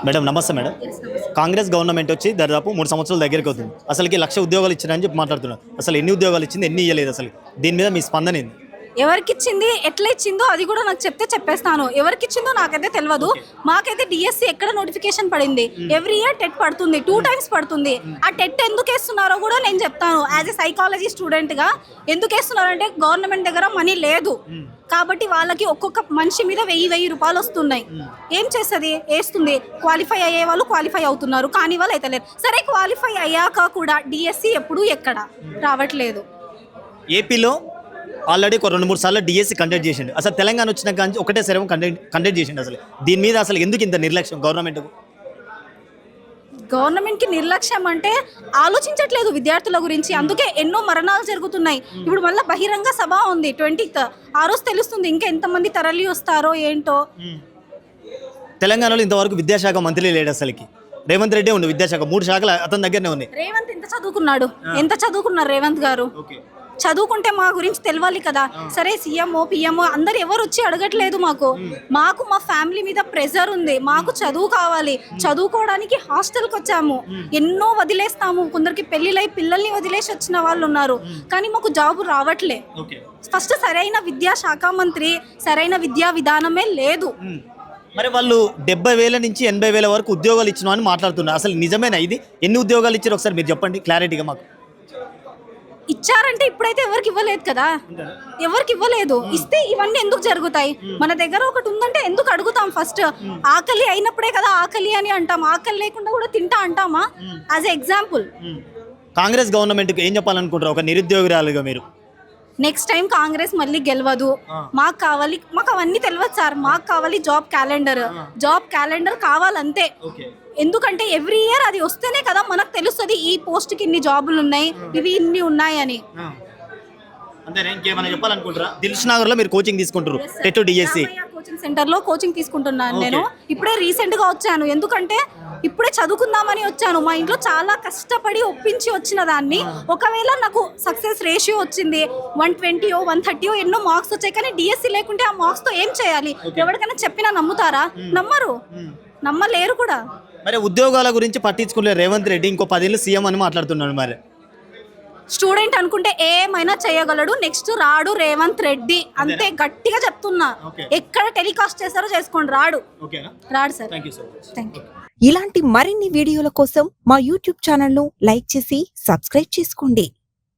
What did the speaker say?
Madam నమస్తే madam. Congress government వచ్చి దాదాపు 3 సంవత్సరాల దగ్గరికి అవుతుంది. అసలుకి 1,00,000 ఉద్యోగాలు ఇచ్చినారని చెప్పి మాట్లాడుతున్నారు. అసలు ఎన్ని ఉద్యోగాలు ఇచ్చింది, ఎన్ని ఇవ్వలేదు, అసలు దీని మీద మీ స్పందన ఏంది? ఎవరికి ఇచ్చింది, ఎట్లా ఇచ్చిందో అది కూడా నాకు చెప్తే చెప్పేస్తాను. ఎవరికి ఇచ్చిందో నాకైతే తెలియదు. మాకైతే డిఎస్సి ఎక్కడ నోటిఫికేషన్ పడింది, ఎవ్రీ ఇయర్ టెట్ పడుతుంది, 2 times పడుతుంది. ఆ టెట్ ఎందుకు వేస్తున్నారో కూడా నేను చెప్తాను. యాజ్ ఎ సైకాలజీ స్టూడెంట్గా ఎందుకు వేస్తున్నారంటే గవర్నమెంట్ దగ్గర మనీ లేదు కాబట్టి వాళ్ళకి ఒక్కొక్క మనిషి మీద 1000 రూపాయలు వస్తున్నాయి. ఏం చేస్తుంది, వేస్తుంది. క్వాలిఫై అయ్యే వాళ్ళు క్వాలిఫై అవుతున్నారు, కానీ వాళ్ళు అయితే లేరు. సరే క్వాలిఫై అయ్యాక కూడా డిఎస్సి ఎప్పుడు ఎక్కడ రావట్లేదు. ఏపీలో ఆల్రెడీ ఒక 2-3 సార్లు డిఎస్సి కండక్ట్ చేసిండు. అసలు తెలంగాణ వచ్చినాక ఒకటే సరే కండక్ట్ చేసిండు. అసలు దీని మీద అసలు ఎందుకు ఇంత నిర్లక్ష్యం గవర్నమెంట్కి నిర్లక్ష్యం అంటే ఆలోచించట్లేదు విద్యార్థుల గురించి. అందుకే ఎన్నో మరణాలు జరుగుతున్నాయి. ఇప్పుడు మళ్ళీ బహిరంగ సభ ఉంది 20th. ఆ రోజు తెలుస్తుంది ఇంకా ఎంతమంది తరలి వస్తారో ఏంటో. తెలంగాణలో ఇంతవరకు విద్యాశాఖ మంత్రి లేడు. అసలుకి రేవంత్ రెడ్డి ఉండు, విద్యాశాఖ 3 శాఖలు అతని దగ్గరనే ఉన్నాయి. రేవంత్ ఎంత చదువుకున్నారు రేవంత్ గారు? చదువుకుంటే మా గురించి తెలియాలి కదా. సరే సీఎంఓ పిఎంఓ అందరు ఎవరు వచ్చి అడగట్లేదు. మాకు మా ఫ్యామిలీ మీద ప్రెజర్ ఉంది. మాకు చదువు కావాలి. చదువుకోవడానికి హాస్టల్కి వచ్చాము. ఎన్నో వదిలేస్తాము. కొందరికి పెళ్లిలై పిల్లల్ని వదిలేసి వచ్చిన వాళ్ళు ఉన్నారు, కానీ మాకు జాబ్ రావట్లే. ఫస్ట్ సరైన విద్యాశాఖ మంత్రి, సరైన విద్యా విధానమే లేదు. మరి వాళ్ళు 70,000 నుంచి 80,000 వరకు ఉద్యోగాలు ఇచ్చినా అని మాట్లాడుతున్నారు. అసలు నిజమేనా ఇది? ఎన్ని ఉద్యోగాలు ఇచ్చారు ఒకసారి మీరు చెప్పండి క్లారిటీగా మాకు. ఇచ్చారంటే ఇప్పుడైతే ఎవరికి ఇవ్వలేదు కదా, ఎవరికి ఇవ్వలేదు. ఇస్తే ఇవన్నీ ఎందుకు జరుగుతాయి? మన దగ్గర ఒకటి ఉందంటే ఎందుకు అడుగుతాం? ఫస్ట్ ఆకలి అయినప్పుడే కదా ఆకలి అని అంటాం. ఆకలి లేకుండా కూడా తింటా అంటామా? As a example. కాంగ్రెస్ గవర్నమెంట్కి ఏం చెప్పాలనుకుంటారు ఒక నిరుద్యోగురాలుగా మీరు? నెక్స్ట్ టైం కాంగ్రెస్ మళ్ళీ గెలవదు. మాకు అవన్నీ తెలియదు సార్. మాకు కావాలి జాబ్ క్యాలెండర్ కావాలంతే. ఎందుకంటే ఎవ్రీ ఇయర్ అది వస్తేనే కదా మనకు తెలుస్తుంది ఈ పోస్ట్కి ఇన్ని జాబులు ఉన్నాయి, ఇవి ఇన్ని ఉన్నాయి అని. దిల్సుఖ్నగర్లో మీరు కోచింగ్ తీసుకుంటారు టెట్ డిఎస్సి కోచింగ్ సెంటర్లో కోచింగ్ తీసుకుంటున్నాను నేను. ఇప్పుడే రీసెంట్గా వచ్చాను. ఎందుకంటే ఇప్పుడే చదువుకుందామని వచ్చాను. మా ఇంట్లో చాలా కష్టపడి ఒప్పించి వచ్చిన దాన్ని. ఒకవేళ నాకు సక్సెస్ రేషియో వచ్చింది 120 130 ఎన్నో మార్క్స్ వచ్చాయి, కానీ డిఎస్సి లేకుంటే ఆ మార్క్స్తో ఏం చేయాలి? ఎవరికైనా చెప్పినా నమ్ముతారా? నమ్మరు, నమ్మలేరు కూడా. మరి ఉద్యోగాల గురించి పట్టించుకునే రేవంత్ రెడ్డి ఇంకో 10 ఏళ్ళు సీఎం అని మాట్లాడుతున్నాడు. మరి స్టూడెంట్ అనుకుంటే ఏమైనా చేయగలడు. నెక్స్ట్ రాడు రేవంత్ రెడ్డి, అంతే గట్టిగా చెప్తున్నా. ఎక్కడ టెలికాస్ట్ చేస్తారో చేసుకోండి, రాడు సార్. Thank you. ఇలాంటి మరిన్ని వీడియోల కోసం మా యూట్యూబ్ ఛానల్ను లైక్ చేసి సబ్స్క్రైబ్ చేసుకోండి.